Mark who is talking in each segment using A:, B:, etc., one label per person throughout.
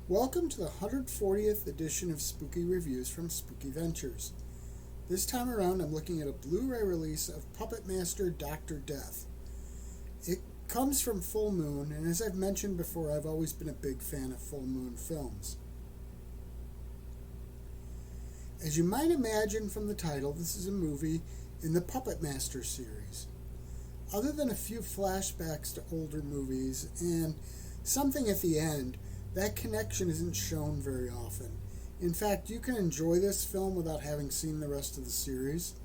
A: Welcome to the 140th edition of Spooky Reviews from Spooky Ventures. This time around I'm looking at a Blu-Ray release of Puppet Master Dr. Death. It comes from Full Moon, and as I've mentioned before, I've always been a big fan of Full Moon films. As you might imagine from the title, this is a movie in the Puppet Master series. Other than a few flashbacks to older movies and something at the end, that connection isn't shown very often. In fact, you can enjoy this film without having seen the rest of the series.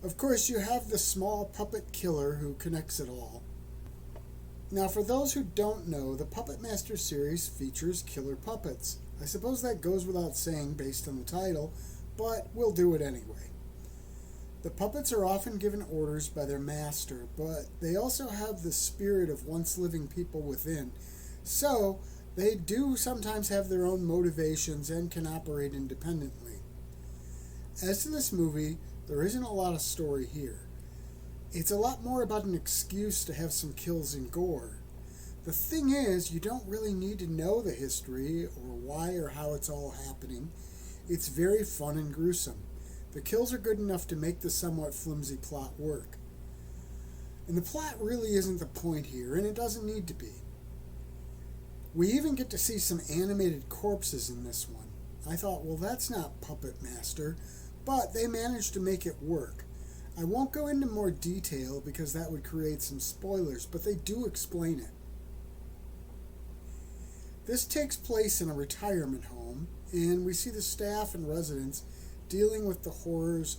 A: Of course, you have the small puppet killer who connects it all. Now, for those who don't know, the Puppet Master series features killer puppets. I suppose that goes without saying based on the title, but we'll do it anyway. The puppets are often given orders by their master, but they also have the spirit of once living people within. So, they do sometimes have their own motivations and can operate independently. As to this movie, there isn't a lot of story here. It's a lot more about an excuse to have some kills and gore. The thing is, you don't really need to know the history or why or how it's all happening. It's very fun and gruesome. The kills are good enough to make the somewhat flimsy plot work. And the plot really isn't the point here, and it doesn't need to be. We even get to see some animated corpses in this one. I thought, well, that's not Puppet Master, but they managed to make it work. I won't go into more detail because that would create some spoilers, but they do explain it. This takes place in a retirement home, and we see the staff and residents dealing with the horrors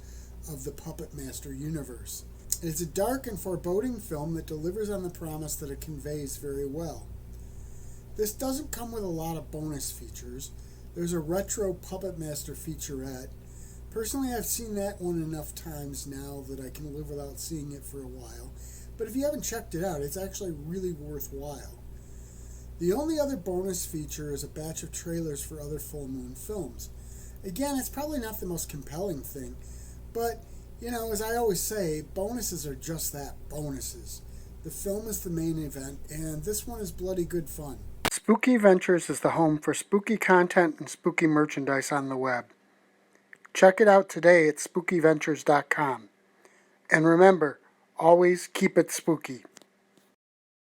A: of the Puppet Master universe. It's a dark and foreboding film that delivers on the promise that it conveys very well. This doesn't come with a lot of bonus features. There's a retro Puppet Master featurette. Personally, I've seen that one enough times now that I can live without seeing it for a while. But if you haven't checked it out, it's actually really worthwhile. The only other bonus feature is a batch of trailers for other Full Moon films. Again, it's probably not the most compelling thing, but, as I always say, bonuses are just that, bonuses. The film is the main event, and this one is bloody good fun. Spooky Ventures is the home for spooky content and spooky merchandise on the web. Check it out today at spookyventures.com. And remember, always keep it spooky.